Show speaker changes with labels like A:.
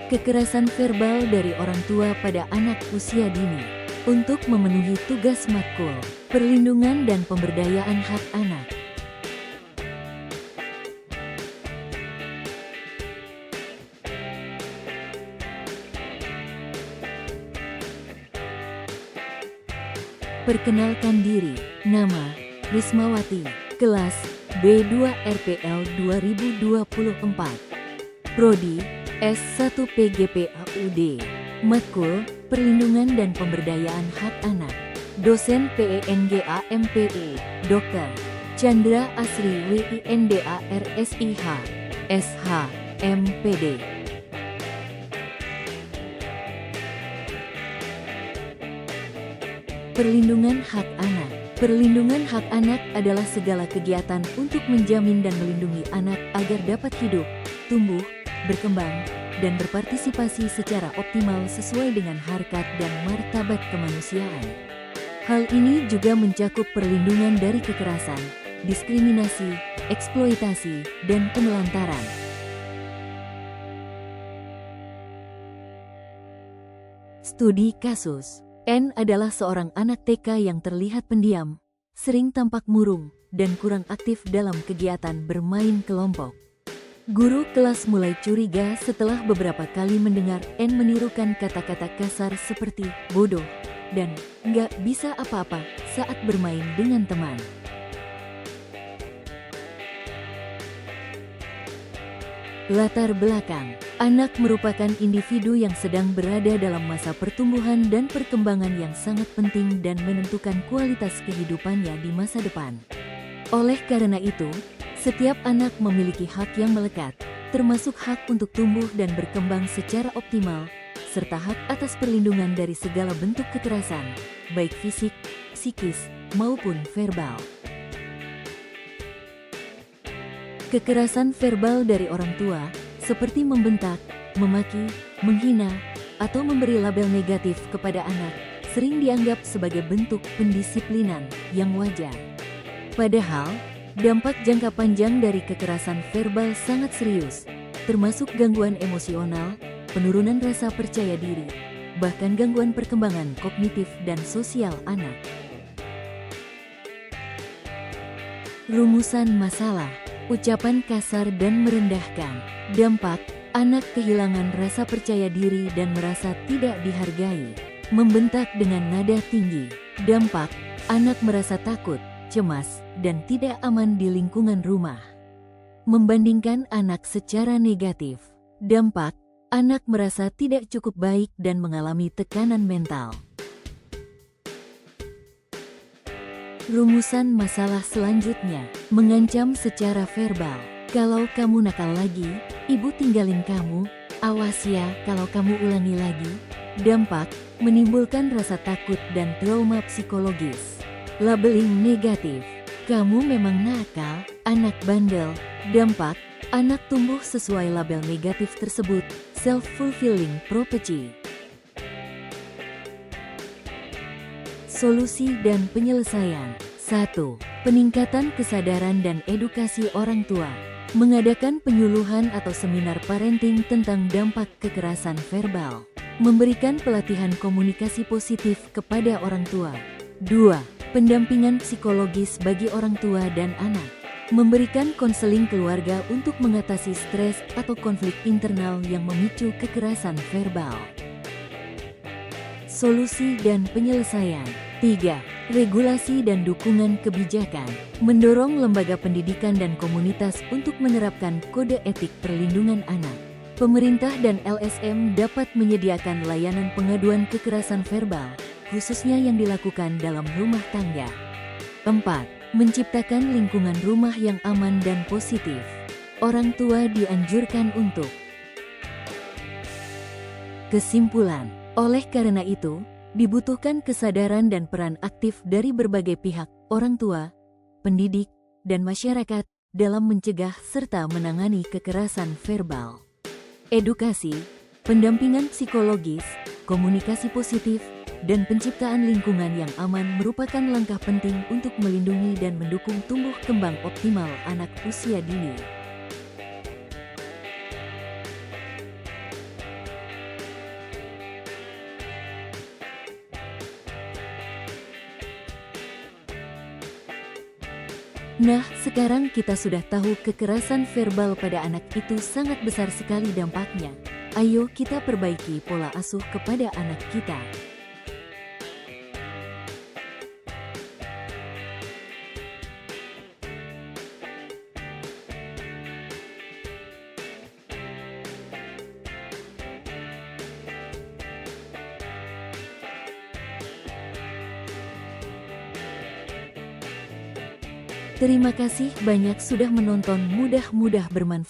A: Kekerasan verbal dari orang tua pada anak usia dini. Untuk memenuhi tugas matkul, perlindungan dan pemberdayaan hak anak. Perkenalkan diri, nama, Rismawati, kelas B2 RPL 2024. Prodi, S1 PGPAUD, Matkul, Perlindungan dan Pemberdayaan Hak Anak. Dosen PENGA MPE, Dr. Chandra Asri WINDA RSIH, SH, MPD. Perlindungan hak anak. Perlindungan hak anak adalah segala kegiatan untuk menjamin dan melindungi anak agar dapat hidup, tumbuh, berkembang, dan berpartisipasi secara optimal sesuai dengan harkat dan martabat kemanusiaan. Hal ini juga mencakup perlindungan dari kekerasan, diskriminasi, eksploitasi, dan penelantaran. Studi kasus. N adalah seorang anak TK yang terlihat pendiam, sering tampak murung, dan kurang aktif dalam kegiatan bermain kelompok. Guru kelas mulai curiga setelah beberapa kali mendengar N menirukan kata-kata kasar seperti bodoh dan nggak bisa apa-apa saat bermain dengan teman. Latar belakang. Anak merupakan individu yang sedang berada dalam masa pertumbuhan dan perkembangan yang sangat penting dan menentukan kualitas kehidupannya di masa depan. Oleh karena itu, setiap anak memiliki hak yang melekat, termasuk hak untuk tumbuh dan berkembang secara optimal, serta hak atas perlindungan dari segala bentuk kekerasan, baik fisik, psikis, maupun verbal. Kekerasan verbal dari orang tua, seperti membentak, memaki, menghina, atau memberi label negatif kepada anak, sering dianggap sebagai bentuk pendisiplinan yang wajar. Padahal, dampak jangka panjang dari kekerasan verbal sangat serius, termasuk gangguan emosional, penurunan rasa percaya diri, bahkan gangguan perkembangan kognitif dan sosial anak. Rumusan masalah. Ucapan kasar dan merendahkan. Dampak, anak kehilangan rasa percaya diri dan merasa tidak dihargai. Membentak dengan nada tinggi. Dampak, anak merasa takut, cemas, dan tidak aman di lingkungan rumah. Membandingkan anak secara negatif. Dampak, anak merasa tidak cukup baik dan mengalami tekanan mental. Rumusan masalah selanjutnya, mengancam secara verbal. Kalau kamu nakal lagi, ibu tinggalin kamu, awas ya kalau kamu ulangi lagi. Dampak, menimbulkan rasa takut dan trauma psikologis. Labeling negatif, kamu memang nakal, anak bandel. Dampak, anak tumbuh sesuai label negatif tersebut, self-fulfilling prophecy. Solusi dan penyelesaian. 1. Peningkatan kesadaran dan edukasi orang tua. Mengadakan penyuluhan atau seminar parenting tentang dampak kekerasan verbal. Memberikan pelatihan komunikasi positif kepada orang tua. 2. Pendampingan psikologis bagi orang tua dan anak. Memberikan konseling keluarga untuk mengatasi stres atau konflik internal yang memicu kekerasan verbal. Solusi dan penyelesaian. 3. Regulasi dan dukungan kebijakan. Mendorong lembaga pendidikan dan komunitas untuk menerapkan kode etik perlindungan anak. Pemerintah dan LSM dapat menyediakan layanan pengaduan kekerasan verbal, khususnya yang dilakukan dalam rumah tangga. 4. Menciptakan lingkungan rumah yang aman dan positif. Orang tua dianjurkan untuk. Kesimpulan. Oleh karena itu, dibutuhkan kesadaran dan peran aktif dari berbagai pihak, orang tua, pendidik, dan masyarakat dalam mencegah serta menangani kekerasan verbal. Edukasi, pendampingan psikologis, komunikasi positif, dan penciptaan lingkungan yang aman merupakan langkah penting untuk melindungi dan mendukung tumbuh kembang optimal anak usia dini. Nah, sekarang kita sudah tahu kekerasan verbal pada anak itu sangat besar sekali dampaknya. Ayo kita perbaiki pola asuh kepada anak kita. Terima kasih banyak sudah menonton, mudah-mudahan bermanfaat.